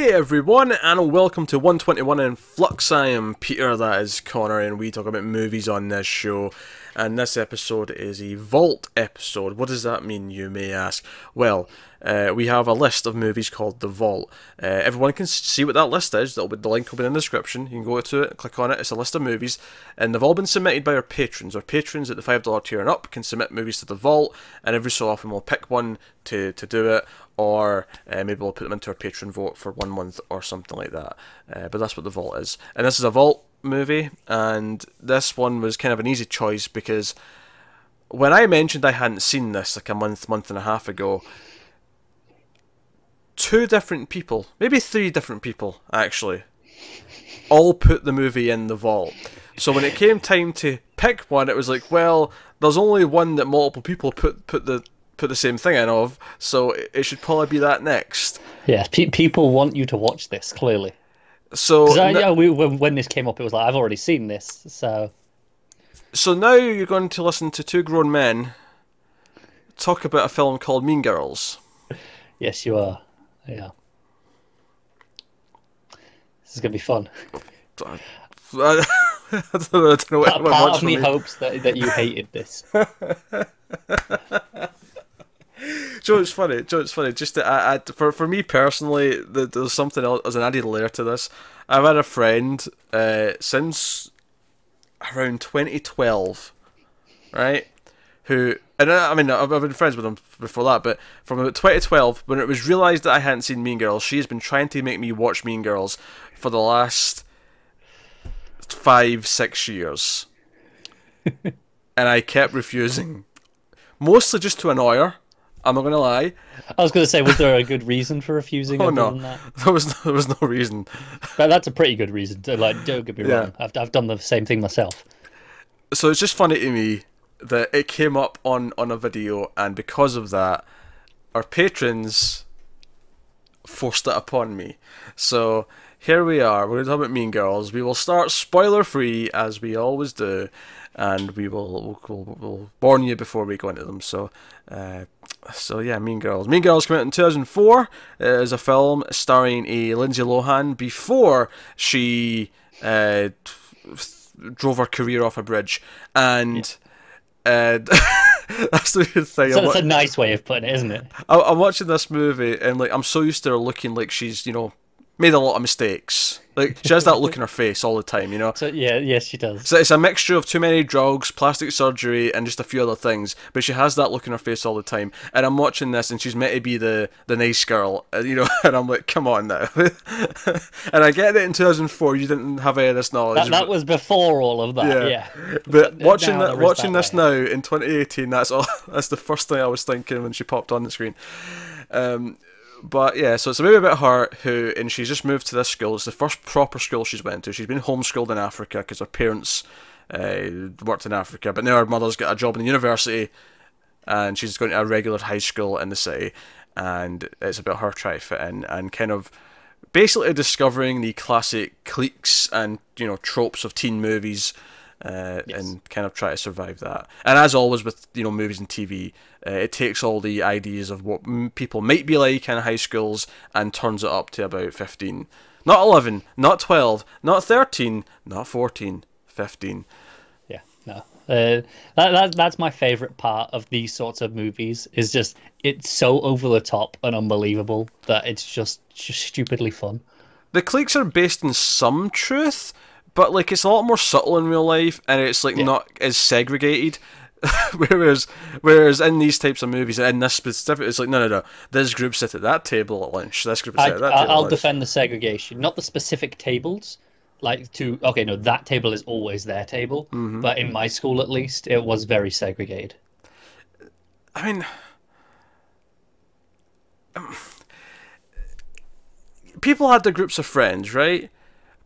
Hey everyone, and welcome to 121 in Flux. I am Peter, that is Connor, and we talk about movies on this show. And this episode is a Vault episode. What does that mean, you may ask? Well, we have a list of movies called The Vault. Everyone can see what that list is. The link will be in the description. You can go to it, click on it. It's a list of movies, and they've all been submitted by our patrons. Our patrons at the $5 tier and up can submit movies to The Vault, and every so often we'll pick one to do it, or maybe we'll put them into our patron vote for 1 month or something like that. But that's what The Vault is. And this is a Vault movie, and this one was kind of an easy choice because when I mentioned I hadn't seen this like a month and a half ago, 2 different people, maybe 3 different people actually, all put the movie in The Vault. So when it came time to pick one, it was like, well, there's only one that multiple people put the same thing in of, so it should probably be that next. Yeah, people want you to watch this, clearly. So when this came up, it was like, I've already seen this, so... So now you're going to listen to 2 grown men talk about a film called Mean Girls. Yes, you are. Yeah. This is going to be fun. I don't know what part of me hopes that you hated this. Joe, it's funny. Just to add, for me personally, there's something else as an added layer to this. I've had a friend since around 2012, right? Who, and I mean, I've been friends with him before that, but from about 2012, when it was realised that I hadn't seen Mean Girls, she has been trying to make me watch Mean Girls for the last 5-6 years, and I kept refusing, mostly just to annoy her. I'm not going to lie. I was going to say, was there a good reason for refusing? Oh no, than that? there was no reason. But that's a pretty good reason. Like, don't get me wrong. I've done the same thing myself. So it's just funny to me that it came up on a video, and because of that, our patrons forced it upon me. So here we are. We're going to talk about Mean Girls. We will start spoiler free as we always do, and we'll warn you before we go into them. So yeah, Mean Girls. Mean Girls came out in 2004. It is a film starring Lindsay Lohan before she drove her career off a bridge, and that's the good thing. So that's a nice way of putting it, isn't it? I'm watching this movie, and like I'm so used to her looking like she's, you know, made a lot of mistakes. Like, she has that look in her face all the time, you know? So, yes, she does. So it's a mixture of too many drugs, plastic surgery, and just a few other things, but she has that look in her face all the time. And I'm watching this, and she's meant to be the nice girl, you know, and I'm like, come on now. And I get that in 2004 you didn't have any of this knowledge. That was before all of that, yeah. But watching this now, in 2018, that's the first thing I was thinking when she popped on the screen. But yeah, so it's a movie about her and she's just moved to this school. It's the first proper school she's went to. She's been homeschooled in Africa because her parents worked in Africa, but now her mother's got a job in the university, and she's going to a regular high school in the city, and it's about her trying to fit in and kind of basically discovering the classic cliques and, you know, tropes of teen movies. And kind of try to survive that. And as always with, you know, movies and TV, it takes all the ideas of what people might be like in high schools and turns it up to about 15. Not 11, not 12, not 13, not 14, 15. Yeah, no. That's my favourite part of these sorts of movies, is just, it's so over the top and unbelievable that it's just stupidly fun. The cliques are based in some truth, but like it's a lot more subtle in real life, and it's like not as segregated. whereas in these types of movies, and this specific, it's like no. This group sit at that table at lunch. This group sit at that table. I'll defend the segregation, not the specific tables. That table is always their table, but in my school at least, it was very segregated. I mean, people had their groups of friends, right?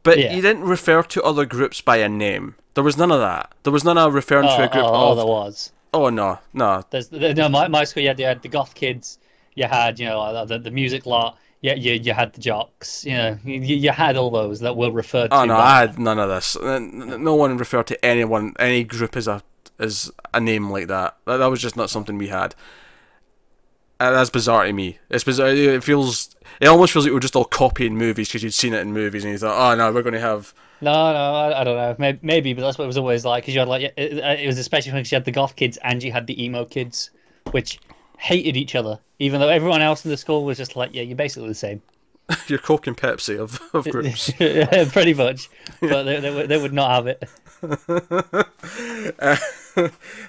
But you didn't refer to other groups by a name. There was none of that. There was none of referring to a group of... Oh, there was. Oh, no. No, my school, you had the goth kids, you had, you know, the music lot, you had the jocks, you know, you had all those that were referred to. Oh, no, I had none of this. No one referred to any group as a name like that. That was just not something we had. That's bizarre to me. It's bizarre. It almost feels like we're just all copying movies because you'd seen it in movies and you thought, oh no, we're going to have. No, I don't know. Maybe, but that's what it was always like. Because you had like it was especially when you had the goth kids and you had the emo kids, which hated each other, even though everyone else in the school was just like, yeah, you're basically the same. You're Coke and Pepsi of groups. Pretty much, but they would not have it.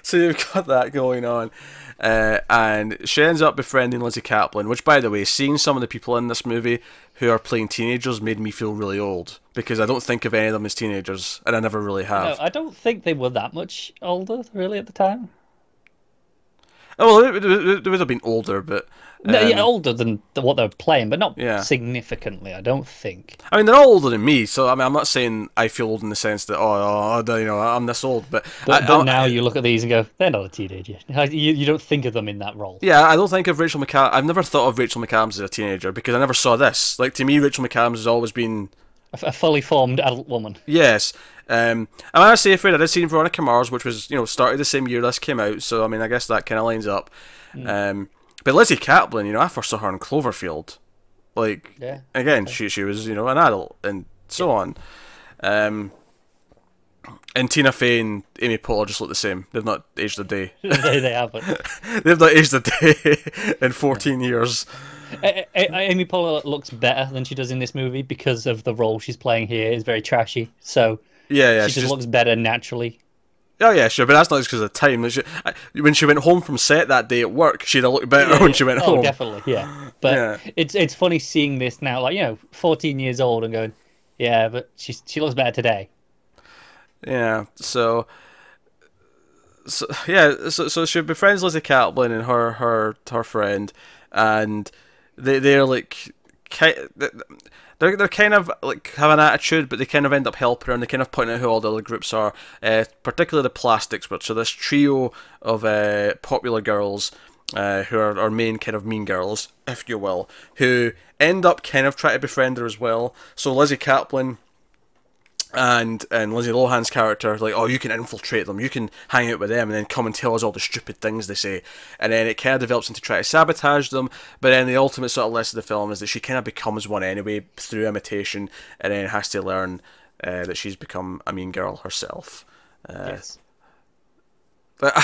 So you've got that going on, and she ends up befriending Lizzy Caplan, which, by the way, seeing some of the people in this movie who are playing teenagers made me feel really old, because I don't think of any of them as teenagers, and I never really have. No, I don't think they were that much older, really, at the time. Oh, well, they would have been older, but... No, yeah, older than what they're playing, but not yeah. significantly, I don't think. I mean, they're all older than me, so I mean, I'm not saying I feel old in the sense that, I'm this old, but now you look at these and go, they're not a teenager. You don't think of them in that role. Yeah, I don't think of Rachel McAdams. I've never thought of Rachel McAdams as a teenager because I never saw this. Like, to me, Rachel McAdams has always been a fully formed adult woman. Yes. And I was Seyfried, I did see Veronica Mars, which was, started the same year this came out, so I mean, I guess that kind of lines up. But Lizzy Caplan, I first saw her in Cloverfield. Like, yeah, again, she was, an adult, and so on. And Tina Fey and Amy Poehler just look the same. They've not aged a day. They haven't. They've not aged a day in 14 years. Amy Poehler looks better than she does in this movie because of the role she's playing here is very trashy. So yeah, she just looks better naturally. Oh yeah, sure, but that's not just because of time. When she went home from set that day at work, she'd have looked better when she went home. Oh, definitely, yeah. But it's funny seeing this now, like 14 years old, and going, yeah, but she looks better today. Yeah, so she befriends Lizzy Caplan and her friend, and they're like. They're kind of like have an attitude, but they kind of end up helping her, and they kind of point out who all the other groups are, particularly the Plastics, which are this trio of popular girls who are our main kind of mean girls, if you will, who end up kind of trying to befriend her as well. So Lizzy Caplan and Lindsay Lohan's character, like, oh, you can infiltrate them, you can hang out with them, and then come and tell us all the stupid things they say, and then it kind of develops into try to sabotage them. But then the ultimate sort of lesson of the film is that she kind of becomes one anyway through imitation, and then has to learn that she's become a mean girl herself. Yes. But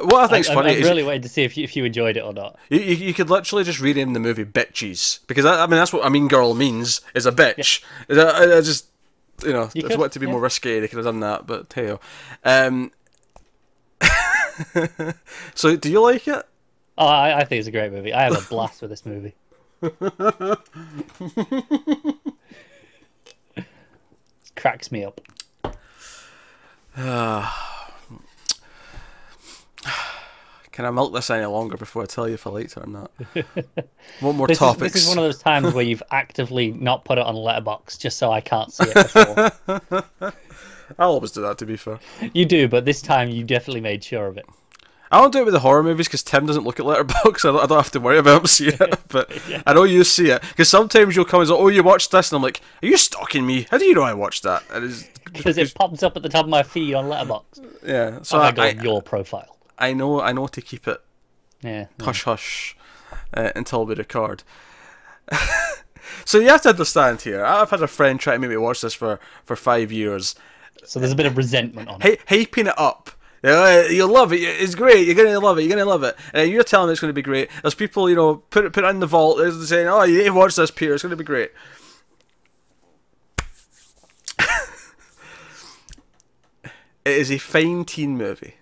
what I think's funny is... I'm really waiting to see if you enjoyed it or not. You could literally just rename the movie Bitches, because I mean that's what a mean girl means, is a bitch. Yeah. I just... it's what to be more risky. They could have done that, but hey. So, do you like it? Oh, I think it's a great movie. I have a blast with this movie. It cracks me up. Can I milk this any longer before I tell you if I liked it or not? What more topics? This is one of those times where you've actively not put it on Letterboxd just so I can't see it before. I'll always do that, to be fair. You do, but this time you definitely made sure of it. I don't do it with the horror movies because Tim doesn't look at Letterboxd. I don't have to worry about him seeing it. But yeah. I know you see it, because sometimes you'll come and say, "Oh, you watched this," and I'm like, "Are you stalking me? How do you know I watched that?" Because it pops up at the top of my feed on Letterboxd. Yeah, so I go on your profile. I know to keep it hush until we record. So you have to understand here, I've had a friend try to make me watch this for 5 years. So there's a bit of resentment on it. Hyping it up. You'll love it. It's great. You're gonna love it. You're gonna love it. And you're telling me it's gonna be great. There's people, put it in the vault. They're saying, "Oh, you need to watch this, Peter. It's gonna be great." It is a fine teen movie.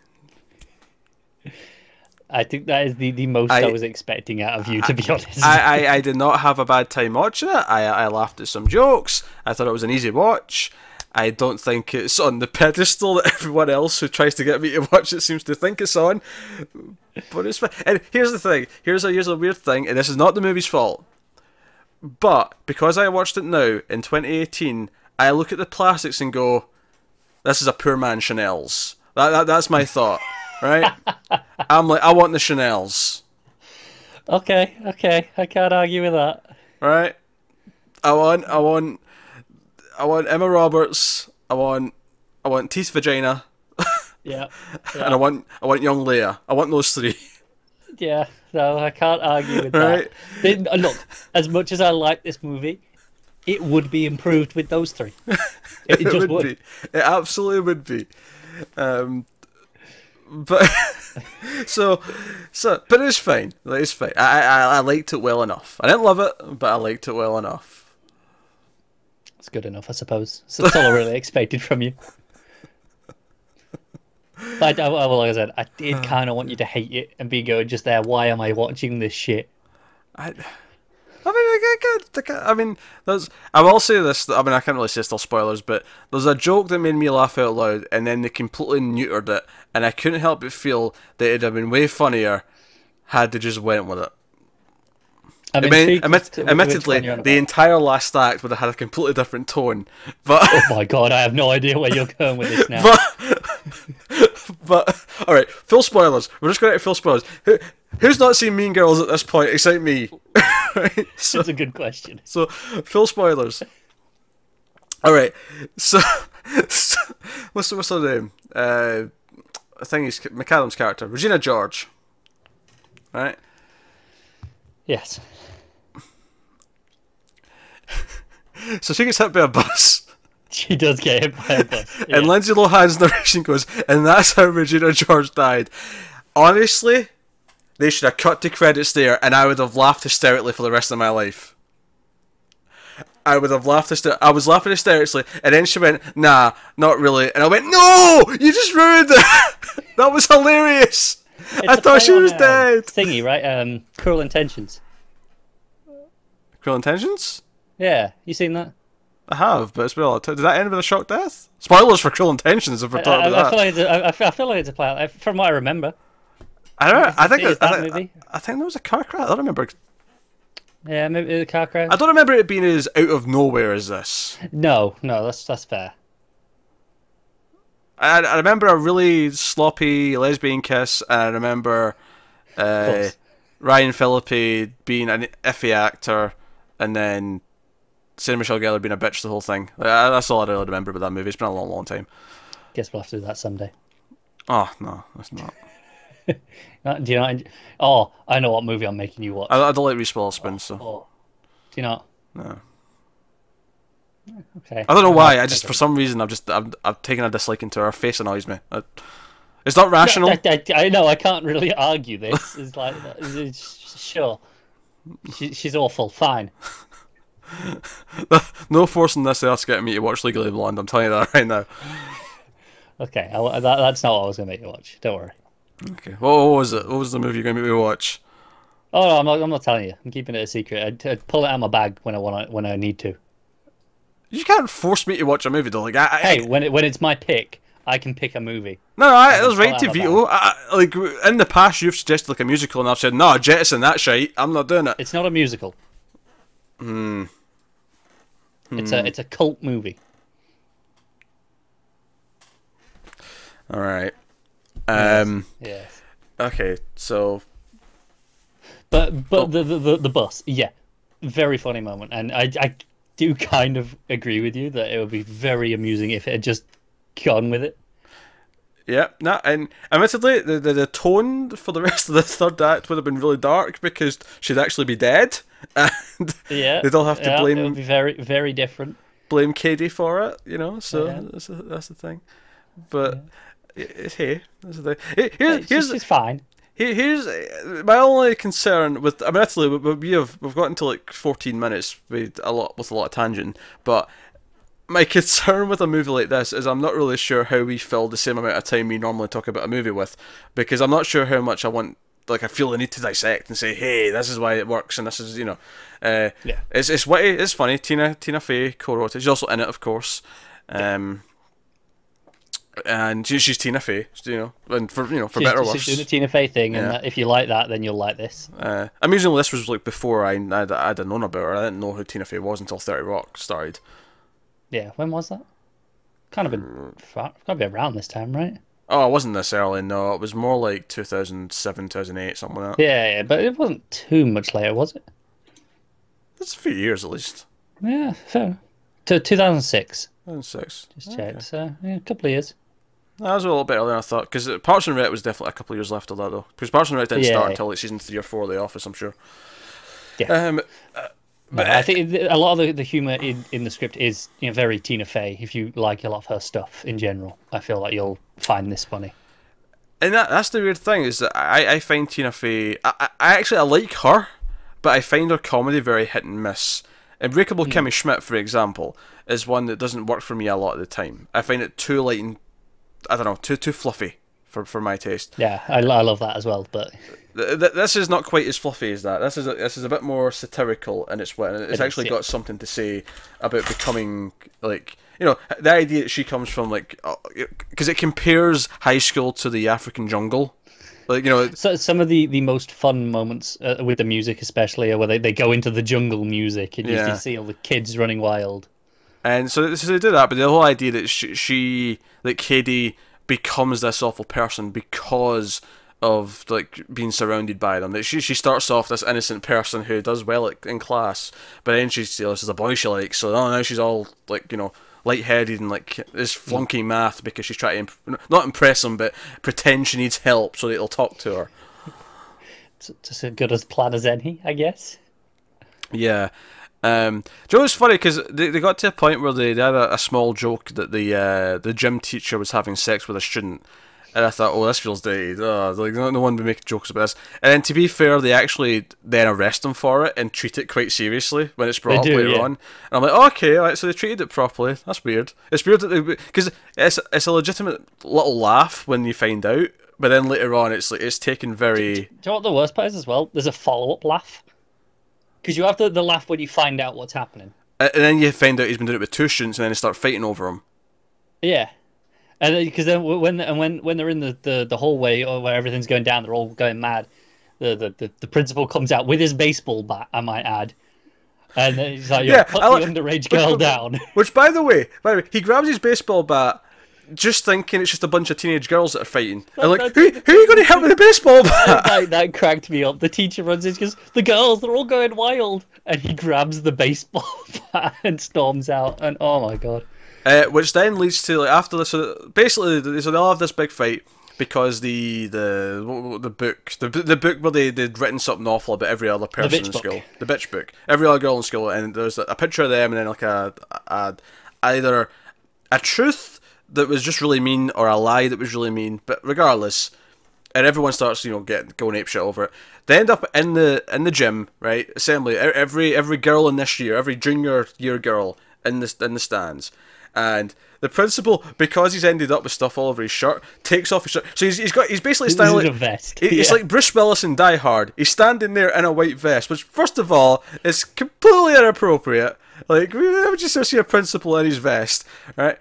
I think that is the most I was expecting out of you, to be honest. I did not have a bad time watching it. I laughed at some jokes. I thought it was an easy watch. I don't think it's on the pedestal that everyone else who tries to get me to watch it seems to think it's on. But it's fine. And here's the thing. Here's a weird thing, and this is not the movie's fault. But because I watched it now in 2018, I look at the Plastics and go, "This is a poor man Chanel's." That's my thought. Right? I'm like, I want the Chanel's. Okay, I can't argue with that. Right? I want Emma Roberts. I want Teeth Vagina. Yeah. And I want young Leia. I want those three. Yeah, so I can't argue with Right? that. Look, as much as I like this movie, it would be improved with those three. It It just would would. be. It absolutely would be. But but it's fine. Like, it's fine. I liked it well enough. I didn't love it, but I liked it well enough. It's good enough, I suppose. So that's all I really expected from you. But well, like I said, I did kind of want you to hate it and be going just there. Why am I watching this shit? I mean, there's. I will say this. I mean, I can't really say still spoilers, but there's a joke that made me laugh out loud, and then they completely neutered it, and I couldn't help but feel that it'd have been way funnier had they just went with it. Admittedly, the entire last act would have had a completely different tone, but oh my god, I have no idea where you're going with this now. But all right, full spoilers. We're just going to full spoilers. Who's not seen Mean Girls at this point except me? Right? So, that's a good question. So, full spoilers. All right. So what's her name? I think it's McAdams' character, Regina George. Right. Yes. So she gets hit by a bus. She does get hit by a bus. Yeah. And Lindsay Lohan's narration goes, and that's how Regina George died. Honestly, they should have cut to credits there, and I would have laughed hysterically for the rest of my life. I would have laughed I was laughing hysterically, and then she went, nah, not really. And I went, no! You just ruined it! That was hilarious! I thought she was dead! Thingy, right? Cruel Intentions. Cruel Intentions? Yeah, you seen that? I have, but it's been a lot of time. Did that end with a shock death? Spoilers for Cruel Intentions if we're talking about that. I feel like it's a play from what I remember. I think there was a car crash. I don't remember. Yeah, maybe the car crash. I don't remember it being as out of nowhere as this. No, that's fair. I remember a really sloppy lesbian kiss, and I remember Ryan Phillippe being an iffy actor, and then Sarah Michelle Gellar being a bitch the whole thing. That's all I really remember about that movie. It's been a long, long time. Guess we'll have to do that someday. Oh, no, that's not. Do you not? Oh, I know what movie I'm making you watch. I don't like Reese Witherspoon, so. Oh. Do you not? No. Okay. I don't know why. For some reason, I've taken a dislike into her. Her face annoys me. It's not rational. I know. I can't really argue this. It's like, sure. She's awful. Fine. No forcing this else getting me to watch Legally Blonde. I'm telling you that right now. Okay, that's not what I was going to make you watch. Don't worry. Okay. What was it? What was the movie you're going to make me watch? Oh no, I'm not telling you. I'm keeping it a secret. I pull it out of my bag when I need to. You can't force me to watch a movie, though. Like, when it's my pick, I can pick a movie. No, it was right to veto. Like in the past, you've suggested like a musical, and I've said no, jettison that shite. I'm not doing it. It's not a musical. It's a cult movie. All right. Yes. Okay, so. But the bus, yeah, very funny moment, and I do kind of agree with you that it would be very amusing if it had just gone with it. Yeah, and admittedly, the tone for the rest of the third act would have been really dark because she'd actually be dead, and they'd all have to blame. It would be very, very different. Blame Katie for it, you know. So that's the thing. But hey, that's the thing. She's fine. Here's my only concern with. I mean, actually, we've gotten to like 14 minutes with a lot of tangent, but. My concern with a movie like this is I'm not really sure how we fill the same amount of time we normally talk about a movie with, because I'm not sure how much I feel the need to dissect and say, hey, this is why it works, and this is, it's witty, it's funny. Tina Fey co-wrote it. She's also in it, of course, and she's Tina Fey, and for better or worse. She's doing the Tina Fey thing, and if you like that, then you'll like this. Amusingly, this was like before I'd known about her. I didn't know who Tina Fey was until 30 Rock started. Yeah, when was that? Kind of been got to be around this time, right? Oh, it wasn't this early. No, it was more like 2007, 2008, something like that. Yeah, but it wasn't too much later, was it? That's a few years at least. Yeah, fair. To 2006. 2006. Just checked. So a couple of years. That was a little bit earlier than I thought, because Parks and Rec was definitely a couple of years left of that, though. Because Parks and Rec didn't start until like season 3 or 4 of The Office, I'm sure. Yeah. But I think a lot of the humour in the script is very Tina Fey. If you like a lot of her stuff in general, I feel like you'll find this funny. And that's the weird thing, is that I find Tina Fey... I like her, but I find her comedy very hit and miss. Unbreakable Kimmy Schmidt, for example, is one that doesn't work for me a lot of the time. I find it too light and... I don't know, too fluffy for my taste. Yeah, I love that as well, but... This is not quite as fluffy as that. This is a bit more satirical in its way. It's actually got something to say about becoming, like, the idea that she comes from, like, because it compares high school to the African jungle. Like, So some of the most fun moments with the music, especially, are where they go into the jungle music and you see all the kids running wild. And so they do that, but the whole idea that she like Katie, becomes this awful person because of like being surrounded by them. That she starts off this innocent person who does well in class, but then she's this is a boy she likes, so now she's all like lightheaded and like is flunking math because she's trying to not impress him, but pretend she needs help so that he'll talk to her. It's just as good a plan as any, I guess. Yeah. Joe, it's funny because they got to a point where they had a small joke that the gym teacher was having sex with a student, and I thought, oh, this feels dated. Oh, like no one would make jokes about this. And then, to be fair, they actually then arrest him for it and treat it quite seriously when it's brought up later on. And I'm like, oh, okay, right, so they treated it properly. That's weird. It's weird that because it's a legitimate little laugh when you find out, but then later on it's like it's taken very. Do you know what the worst part is as well? There's a follow-up laugh. Because you have the laugh when you find out what's happening. And then you find out he's been doing it with two students, and then they start fighting over him. Yeah. And because then when they're in the hallway or where everything's going down, they're all going mad. The principal comes out with his baseball bat, I might add. And he's like, put the underage girl down. Which, by the way, he grabs his baseball bat just thinking it's just a bunch of teenage girls that are fighting. And like, who are you going to hit with a baseball bat? That cracked me up. The teacher runs in because the girls, they're all going wild. And he grabs the baseball bat and storms out. And oh my god. Which then leads to, like, after this, so basically, they all have this big fight because the book where they'd written something awful about every other person in school. The bitch book. Every other girl in school, and there's a picture of them and then like either a truth that was just really mean or a lie that was really mean, but regardless, and everyone starts going apeshit over it. They end up in the gym, right? Assembly. Every girl in this year, every junior year girl in the stands, and the principal, because he's ended up with stuff all over his shirt, takes off his shirt. So he's basically standing like a vest. It's like Bruce Willis in Die Hard. He's standing there in a white vest, which first of all is completely inappropriate. Like, why would you see a principal in his vest, right?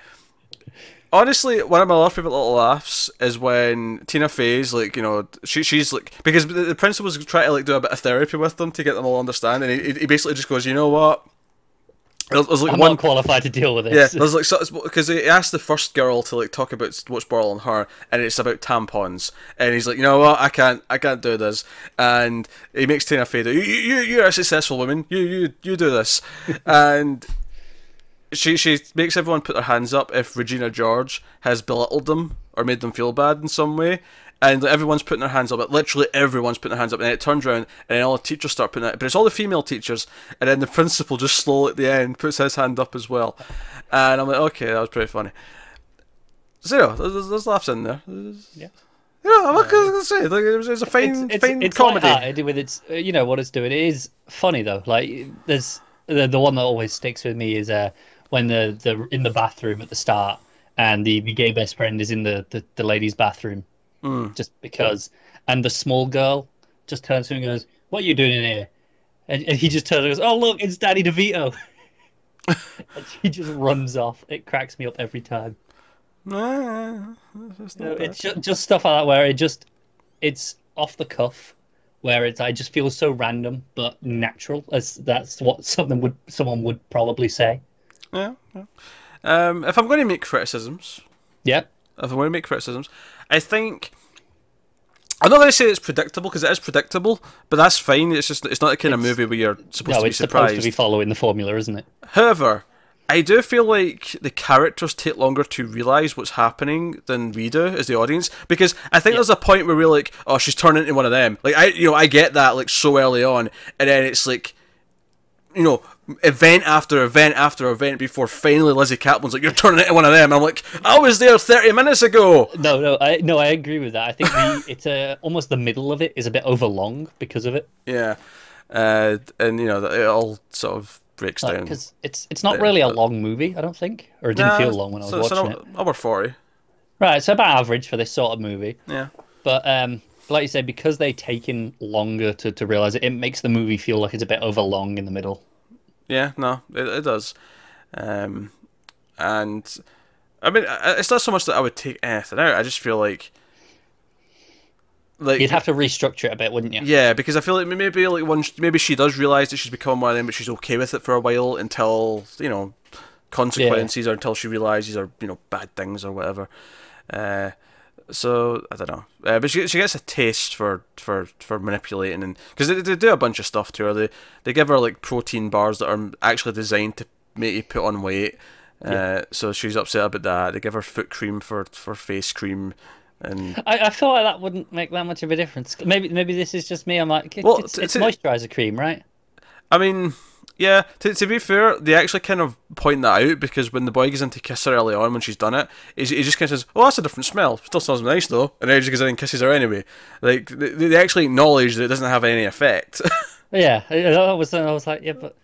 Honestly, one of my other favourite little laughs is when Tina Fey's like, she's like, because the principal's trying to like do a bit of therapy with them to get them all understand, and he basically just goes, you know what? There's like I'm not qualified to deal with this. Yeah, there's like, because he asked the first girl to like talk about what's bothering her, and it's about tampons, and he's like, you know what? I can't do this, and he makes Tina Fey do. You're a successful woman. You do this, and. She makes everyone put their hands up if Regina George has belittled them or made them feel bad in some way, and everyone's putting their hands up. But literally everyone's putting their hands up, and then it turns around, and then all the teachers start putting it. But it's all the female teachers, and then the principal just slowly at the end puts his hand up as well, and I'm like, okay, that was pretty funny. So there's laughs in there. Yeah. I'm not gonna say like, it was a fine comedy. It's with its what it's doing. It is funny though. Like there's the one that always sticks with me is when they're in the bathroom at the start, and the gay best friend is in the ladies' bathroom, just because, and the small girl just turns to him and goes, "What are you doing in here?" And he just turns and goes, "Oh look, it's Danny DeVito." And she just runs off. It cracks me up every time. It's just stuff like that where it's off the cuff, where I just feel so random but natural, as that's what someone would probably say. Yeah. If I'm going to make criticisms, I think I'm not going to say it's predictable because it is predictable, but that's fine. It's not the kind of movie where you're supposed to be surprised. It's supposed to be following the formula, isn't it? However, I do feel like the characters take longer to realise what's happening than we do as the audience, because I think there's a point where we're like, oh, she's turning into one of them. Like, I get that, like, so early on, and then it's like, event after event after event before finally Lizzy Caplan's like, you're turning into one of them. I'm like, I was there 30 minutes ago. No, I agree with that. I think it's almost the middle of it is a bit overlong because of it. Yeah, and it all sort of breaks down because it's not really a long movie, I don't think, or it didn't feel long when I was watching it. Over 40. Right, so about average for this sort of movie. Yeah, but like you say, because they taken longer to realize it, it makes the movie feel like it's a bit overlong in the middle. Yeah, no, it does. And I mean, it's not so much that I would take anything out. I just feel like you'd have to restructure it a bit, wouldn't you? Yeah, because I feel like maybe she does realize that she's become one of them, but she's okay with it for a while until consequences, or until she realizes are bad things or whatever. So I don't know, but she gets a taste for manipulating, and because they do a bunch of stuff to her. They give her like protein bars that are actually designed to make you put on weight. So she's upset about that. They give her foot cream for face cream. And I feel like that wouldn't make that much of a difference. Maybe this is just me. I'm like, it's moisturizer cream, right? I mean, yeah. To be fair, they actually kind of point that out, because when the boy goes in to kiss her early on when she's done it, he just kind of says, "Oh, that's a different smell. Still smells nice though," and then he just goes in and kisses her anyway. Like they actually acknowledge that it doesn't have any effect. Yeah, I was like, yeah, but.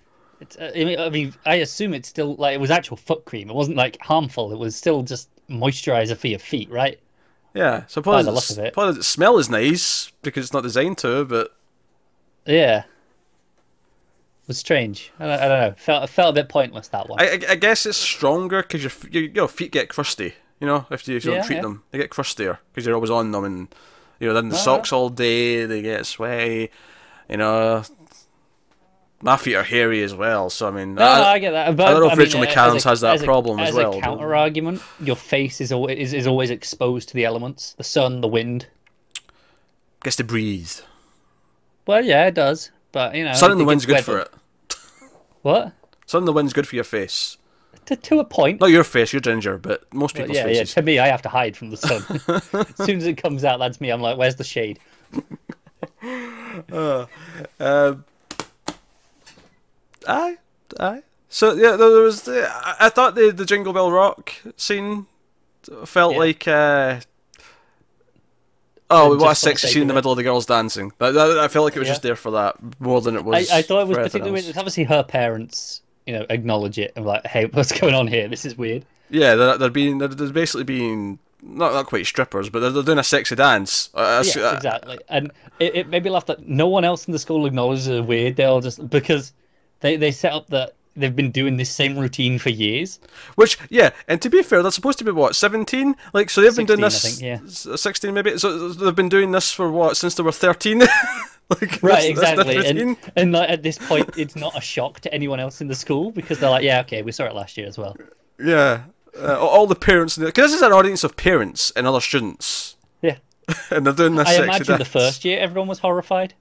I mean, I assume it's still like it was actual foot cream. It wasn't like harmful. It was still just moisturizer for your feet, right? Yeah, so probably the smell is nice because it's not designed to, but yeah, it was strange. I don't know. Felt a bit pointless, that one. I guess it's stronger because your feet get crusty. If you don't treat them, they get crustier because you're always on them, and then the socks all day, they get sweaty. My feet are hairy as well, so I mean, I get that. But, I don't know if Rachel McAdams has that problem as well. As a counter argument, your face is always exposed to the elements, the sun, the wind. Gets to breathe. Well, yeah, it does, but sun in the wind's good for it. What? Sun in the wind's good for your face. To a point. Not your face, you're ginger, but most people's faces. Yeah. To me, I have to hide from the sun. As soon as it comes out, that's me. I'm like, where's the shade? Aye. So yeah, there was. I thought the Jingle Bell Rock scene felt like. What a sexy scene in the middle of the girls dancing. I felt like it was just there for that more than it was. I thought it was particularly weird. Obviously, her parents, acknowledge it and like, hey, what's going on here? This is weird. Yeah, they're basically being not quite strippers, but they're doing a sexy dance. Yeah, exactly. And it made me laugh that no one else in the school acknowledges it weird. They all just because. They set up that they've been doing this same routine for years. Which, yeah, and to be fair, they're supposed to be, 17? Like, so they've been doing this... I think, 16 maybe? So they've been doing this for, since they were 13? Right, exactly. And like, at this point, it's not a shock to anyone else in the school, because they're like, yeah, okay, we saw it last year as well. Yeah. All the parents... Because this is an audience of parents and other students. Yeah. And they're doing this I sexy imagine dance. the first year everyone was horrified.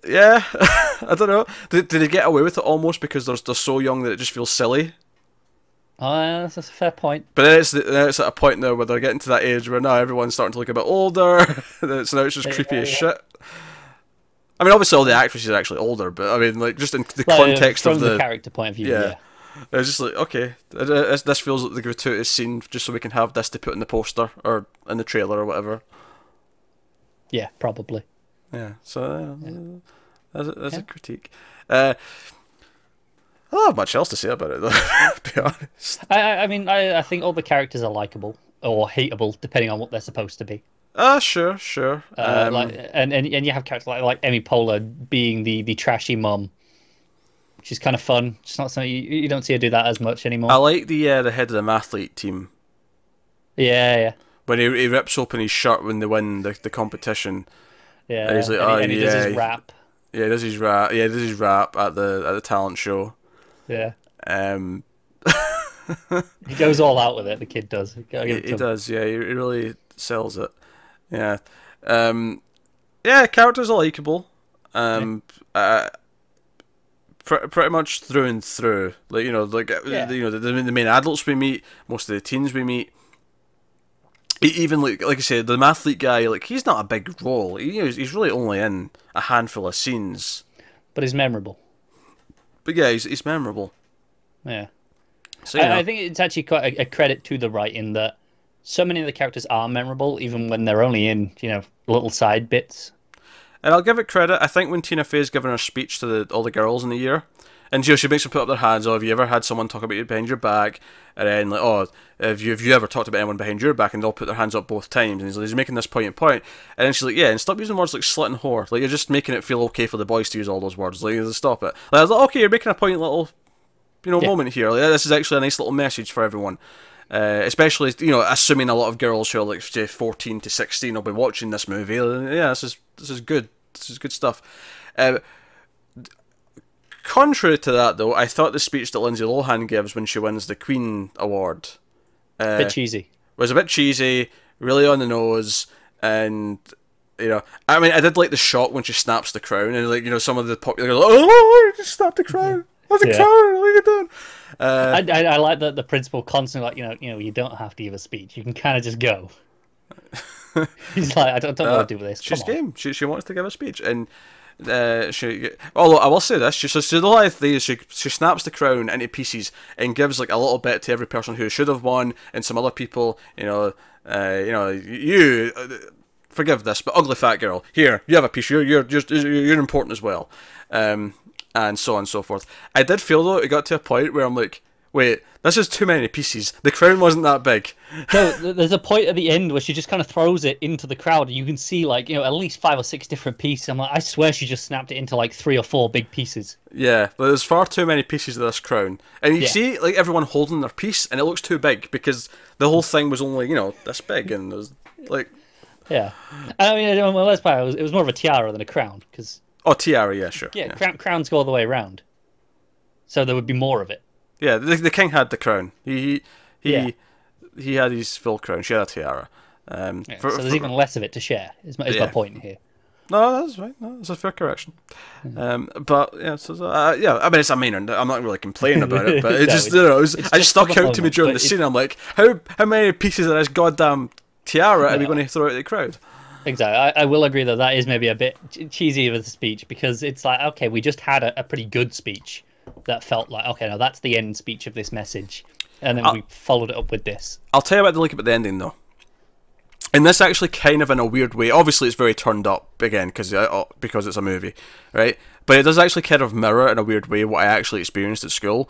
Yeah, I don't know. Did they get away with it almost because they're so young that it just feels silly? Oh, that's a fair point. But then it's at a point now where they're getting to that age where now everyone's starting to look a bit older. So now it's just creepy as shit. I mean, obviously all the actresses are actually older, but I mean, like, just in the context of the character point of view. Yeah. It's just like, okay, this feels like the gratuitous scene just so we can have this to put in the poster or in the trailer or whatever. Yeah, probably. Yeah, so that's a critique. I don't have much else to say about it, though, to be honest. I mean, I think all the characters are likable or hateable, depending on what they're supposed to be. Sure. And you have characters like Amy Poehler being the trashy mum, which is kind of fun. It's not something you don't see her do that as much anymore. I like the head of the mathlete team. Yeah. When he rips open his shirt when they win the competition. Yeah, and he's like, and he does his rap. Yeah, he does his rap. Yeah, he does his rap at the talent show. Yeah. He goes all out with it. The kid does. He does. Yeah, he really sells it. Yeah. Yeah, characters are likable. pretty much through and through. Like the main adults we meet, most of the teens we meet. Even like I said, the mathlete guy, like he's not a big role. He's really only in a handful of scenes, but he's memorable. But yeah, he's memorable. Yeah, so I think it's actually quite a credit to the writing that so many of the characters are memorable, even when they're only in little side bits. And I'll give it credit. I think when Tina Fey's giving her speech to all the girls in the year, and she makes them put up their hands. Oh, have you ever had someone talk about you behind your back? And then like, oh, have you ever talked about anyone behind your back? And they'll put their hands up both times. And he's making this point. And then she's like, yeah, and stop using words like slut and whore. Like you're just making it feel okay for the boys to use all those words. Like stop it. Like, I was like, okay, you're making a point, little, moment here. Like, this is actually a nice little message for everyone. Especially, assuming a lot of girls who are like say 14 to 16 will be watching this movie. Yeah, this is good. This is good stuff. Contrary to that, though, I thought the speech that Lindsay Lohan gives when she wins the Queen Award a bit cheesy. Was a bit cheesy, really on the nose, and I mean, I did like the shot when she snaps the crown, and like some of the popular girls, oh, you just snapped the crown. What's the crown? What are you doing? I like that the principal constantly like you don't have to give a speech. You can kind of just go. He's like, I don't know what to do with this. She's game. She wants to give a speech, and although I will say this, she snaps the crown into pieces and gives like a little bit to every person who should have won, and some other people. You forgive this, but ugly fat girl, here you have a piece. You're important as well, and so on and so forth. I did feel though it got to a point where I'm like, wait, this is too many pieces. The crown wasn't that big. No, there's a point at the end where she just kind of throws it into the crowd, and you can see like at least 5 or 6 different pieces. I'm like, I swear she just snapped it into like 3 or 4 big pieces. Yeah, there's far too many pieces of this crown, and you see like everyone holding their piece, and it looks too big because the whole thing was only this big, and it was like. Yeah, I mean, well, let's play. It was more of a tiara than a crown, because. Oh, tiara, yeah, sure. Yeah, crowns go all the way around, so there would be more of it. Yeah, the king had the crown. He had his full crown. She had a tiara. So there's even less of it to share. Is my point here. No, that's right. No, that's a fair correction. But yeah, I mean, it's a minor. I'm not really complaining about it, but it just I just stuck out to me during the scene. I'm like, how many pieces of this goddamn tiara are we going to throw at the crowd? Exactly. I will agree that is maybe a bit cheesy with the speech, because it's like, okay, we just had a pretty good speech that felt like, okay, now that's the end speech of this message, and then we followed it up with this. I'll tell you what I like about the ending, though. And this actually kind of in a weird way, obviously it's very turned up, again, because it's a movie, right? But it does actually kind of mirror in a weird way what I actually experienced at school.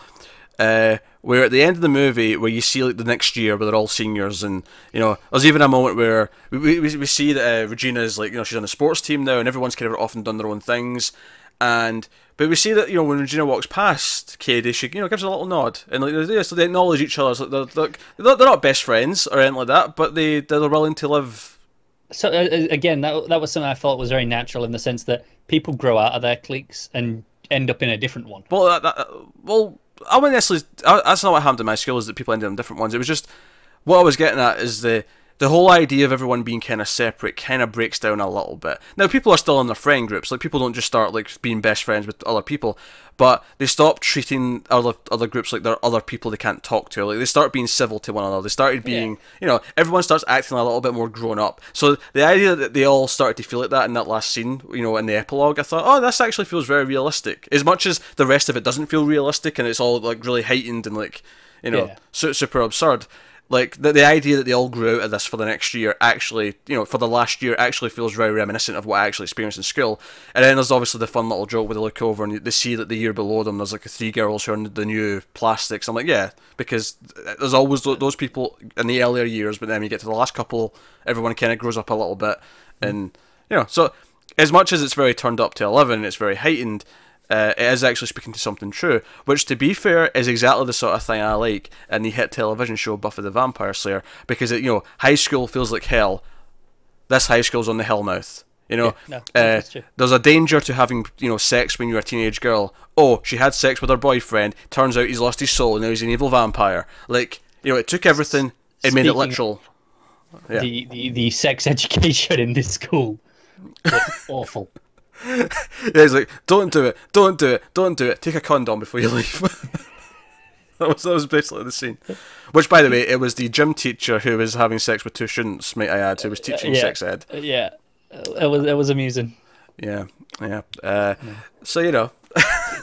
Where at the end of the movie, where you see like the next year where they're all seniors, and there's even a moment where we see that Regina's like she's on the sports team now, and everyone's kind of often done their own things, but we see that when Regina walks past Katie, she gives her a little nod, and like so they acknowledge each other. So they're not best friends or anything like that, but they're willing to live. So again, that was something I thought was very natural, in the sense that people grow out of their cliques and end up in a different one. Well. I wouldn't necessarily. That's not what happened in my school. Is that people ended in different ones. It was just what I was getting at is the whole idea of everyone being kind of separate kind of breaks down a little bit. Now people are still in their friend groups. Like people don't just start like being best friends with other people, but they stop treating other groups like they're other people they can't talk to. Like they start being civil to one another. They started being everyone starts acting a little bit more grown up. So the idea that they all started to feel like that in that last scene, in the epilogue, I thought, oh, this actually feels very realistic. As much as the rest of it doesn't feel realistic and it's all like really heightened and like super absurd. Like the idea that they all grew out of this for the next year actually, for the last year actually feels very reminiscent of what I actually experienced in school. And then there's obviously the fun little joke where they look over and they see that the year below them there's like 3 girls who are in the new plastics. I'm like, yeah, because there's always those people in the earlier years, but then you get to the last couple, everyone kind of grows up a little bit, and so as much as it's very turned up to 11, it's very heightened. It is actually speaking to something true, which, to be fair, is exactly the sort of thing I like in the hit television show Buffy the Vampire Slayer, because high school feels like hell. This high school's on the hellmouth. That's true. There's a danger to having sex when you're a teenage girl. Oh, she had sex with her boyfriend. Turns out he's lost his soul and now he's an evil vampire. Like it took everything and made it literal. The sex education in this school was awful. Yeah, he's like, don't do it, don't do it, don't do it. Take a condom before you leave. That was basically the scene. Which, by the way, it was the gym teacher who was having sex with two students, might I add, who was teaching sex ed. Yeah, it was amusing. Yeah, yeah. So, you know.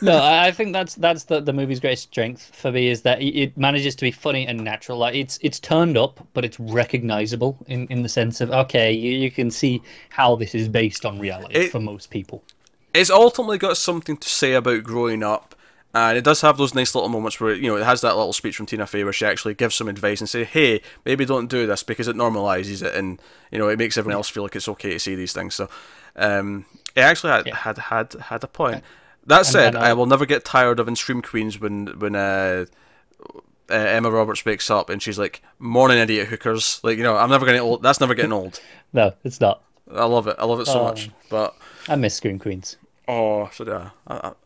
No, I think that's the movie's greatest strength for me, is that it manages to be funny and natural. Like it's turned up, but it's recognizable in the sense of, okay, you can see how this is based on reality for most people. It's ultimately got something to say about growing up, and it does have those nice little moments where, you know, it has that little speech from Tina Fey where she actually gives some advice and say, hey, maybe don't do this, because it normalizes it, and, you know, it makes everyone else feel like it's okay to see these things. So it actually had a point. That said, I will never get tired of in Scream Queens when Emma Roberts wakes up and she's like, morning idiot hookers. Like, you know, I'm never getting old. That's never getting old. No, it's not. I love it. I love it so much. But I miss Scream Queens. Oh, so yeah,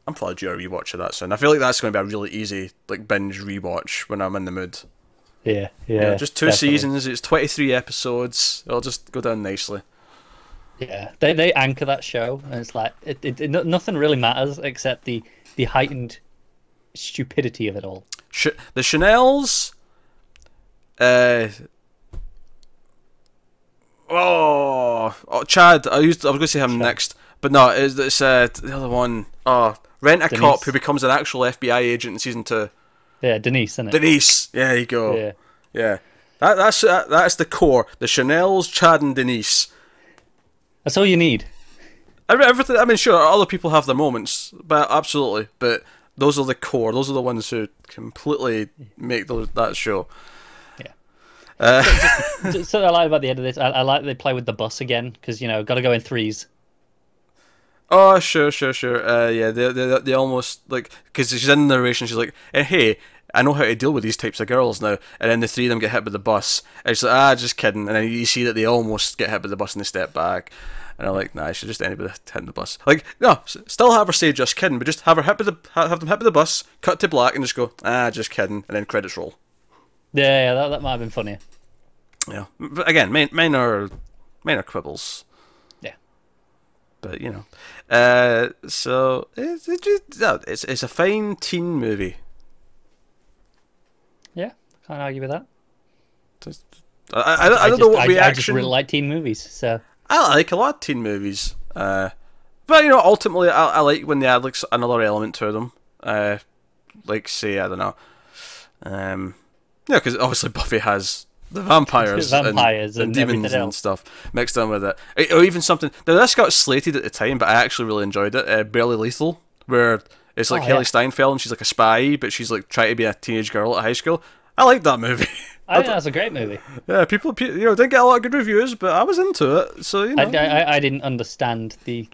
I'm probably due a rewatch of that soon. I feel like that's going to be a really easy like binge rewatch when I'm in the mood. Yeah. You know, just two seasons. It's 23 episodes. It'll just go down nicely. Yeah, they anchor that show, and it's like nothing really matters except the heightened stupidity of it all. The Chanels. Chad. I was going to say him next, but no, it's the other one. Rent a Denise. Cop who becomes an actual FBI agent in season 2. Yeah, Denise, isn't it? Denise. Yeah, there you go. Yeah. That's the core. The Chanels, Chad, and Denise. That's all you need. Everything. I mean, sure, other people have their moments, but absolutely. But those are the core. Those are the ones who completely make that show. Yeah. So I like about the end of this. I like they play with the bus again, because, you know, got to go in threes. Oh, sure. Yeah, they almost like, because she's in the narration. She's like, hey, I know how to deal with these types of girls now. And then the three of them get hit by the bus. And she's like, just kidding. And then you see that they almost get hit by the bus and they step back. And I'm like, nah, it's just anybody hitting the bus. Like, no, still have her say just kidding, but just have them hit by the bus, cut to black, and just go, just kidding, and then credits roll. Yeah, that might have been funnier. Yeah, but again, minor quibbles. Yeah, but you know, so it's a fine teen movie. Yeah, can't argue with that. I don't know what reaction. I just really like teen movies, so. I like a lot of teen movies, but you know, ultimately, I like when they add like another element to them. Like, say, I don't know, yeah, because obviously Buffy has the vampires and demons and stuff mixed in with it, or even something. Now this got slated at the time, but I actually really enjoyed it. Barely Lethal, where it's like Haley Steinfeld and she's like a spy, but she's like trying to be a teenage girl at high school. I like that movie. I think that's a great movie. Yeah, people, you know, didn't get a lot of good reviews, but I was into it. So you know, I didn't understand the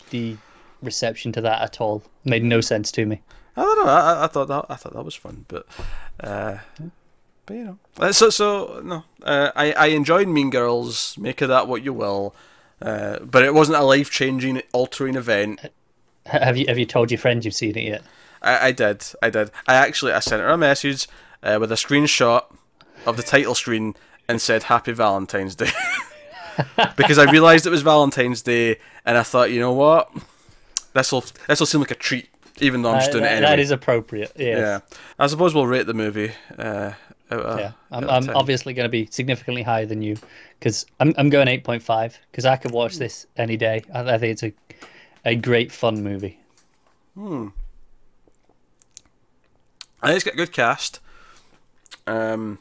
reception to that at all. It made no sense to me. I don't know. I thought that was fun, but you know, so no. I enjoyed Mean Girls. Make of that what you will. But it wasn't a life-changing, altering event. Have you told your friend you've seen it yet? I did. I sent her a message with a screenshot of the title screen and said Happy Valentine's Day. Because I realised it was Valentine's Day, and I thought, you know what, this'll seem like a treat, even though I'm just doing it anyway. That is appropriate. Yes. Yeah, I suppose we'll rate the movie. I'm obviously going to be significantly higher than you, because I'm going 8.5, because I could watch this any day. I think it's a great fun movie. I think it's got a good cast. A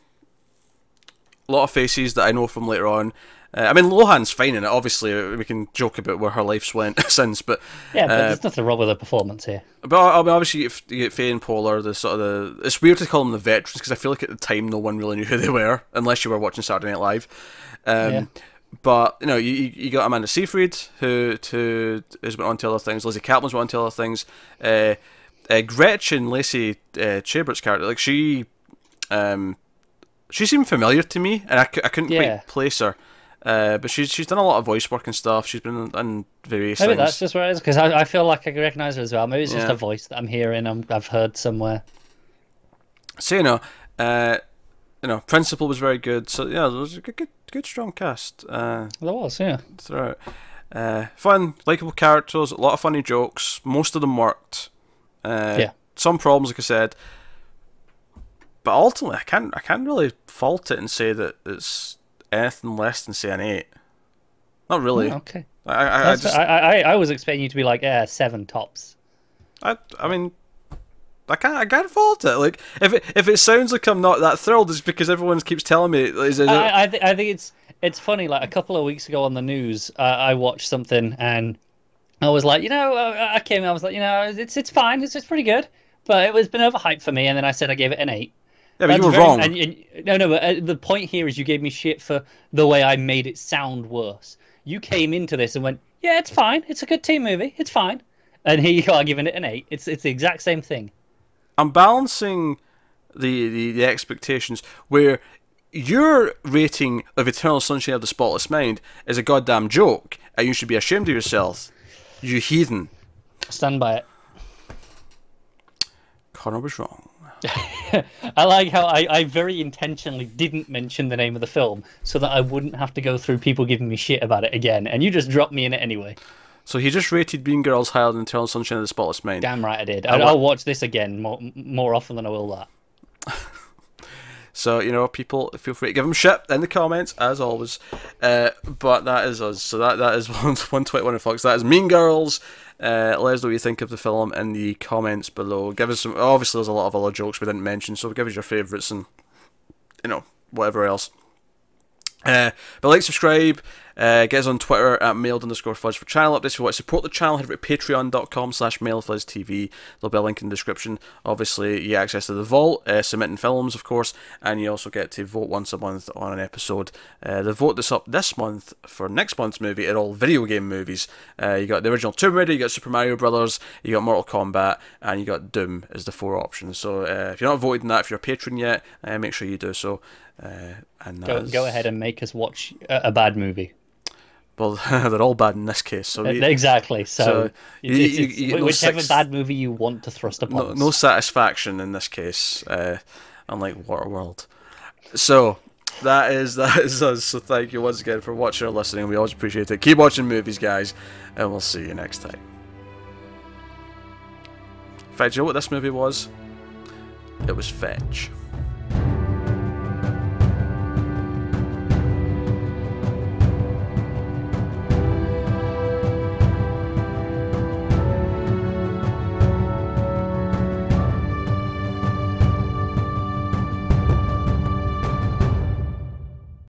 lot of faces that I know from later on. I mean, Lohan's fine in it. Obviously, we can joke about where her life's went since, but yeah, but there's nothing wrong with her performance here. But I mean, obviously, you get Faye and Poehler, it's weird to call them the veterans, because I feel like at the time no one really knew who they were unless you were watching Saturday Night Live. But you know, you got Amanda Seyfried, who has went on to other things. Lizzy Caplan's went on to other things. Gretchen, Lacey Chabert's character, like she seemed familiar to me, and I couldn't quite place her. But she's done a lot of voice work and stuff. She's been in various things. Maybe that's just where it is, because I feel like I can recognise her as well. Maybe it's just a voice that I'm hearing, I've heard somewhere. So Principal was very good. So yeah, there was a good strong cast. There was, yeah. Throughout. Fun, likable characters, a lot of funny jokes. Most of them worked. Some problems, like I said, but ultimately, I can't really fault it and say that it's anything less than, say, an 8. Not really. Oh, okay. I was expecting you to be like 7 tops. I mean, I can't fault it. Like, if it sounds like I'm not that thrilled, it's because everyone keeps telling me. I think it's funny. Like a couple of weeks ago on the news, I watched something and I was like, I came in, I was like, it's fine, it's pretty good, but it's been overhyped for me. And then I said I gave it an 8. Yeah, but you were wrong. No, but the point here is you gave me shit for the way I made it sound worse. You came into this and went, yeah, it's fine, it's a good teen movie, it's fine. And here you are giving it an 8. It's the exact same thing. I'm balancing the expectations where your rating of Eternal Sunshine of the Spotless Mind is a goddamn joke, and you should be ashamed of yourself, you heathen. Stand by it. Connor was wrong. I like how I very intentionally didn't mention the name of the film so that I wouldn't have to go through people giving me shit about it again, and you just dropped me in it anyway. So he just rated Mean Girls higher than Eternal Sunshine of the Spotless Mind. Damn right I did. I'll watch this again more often than I will that. So, people, feel free to give him shit in the comments, as always. But that is us. So that is 121 in Flux. That is Mean Girls. Let us know what you think of the film in the comments below. Give us some... Obviously, there's a lot of other jokes we didn't mention, so give us your favourites and, whatever else. But like, subscribe, get us on Twitter at mailed_fudge for channel updates. If you want to support the channel, head over to patreon.com/mailfuzztv. There'll be a link in the description. Obviously, you get access to the vault, submitting films, of course, and you also get to vote once a month on an episode. The vote that's up this month for next month's movie are all video game movies. You got the original Tomb Raider, you got Super Mario Brothers, you got Mortal Kombat, and you got Doom as the 4 options. So if you're not voting that, if you're a patron yet, make sure you do so. And go ahead and make us watch a bad movie. Well, they're all bad in this case. So exactly. So you whichever bad movie you want to thrust upon us. No satisfaction in this case, unlike Waterworld. So that is us. So thank you once again for watching or listening. We always appreciate it. Keep watching movies, guys, and we'll see you next time. In fact, you know what this movie was? It was Fetch.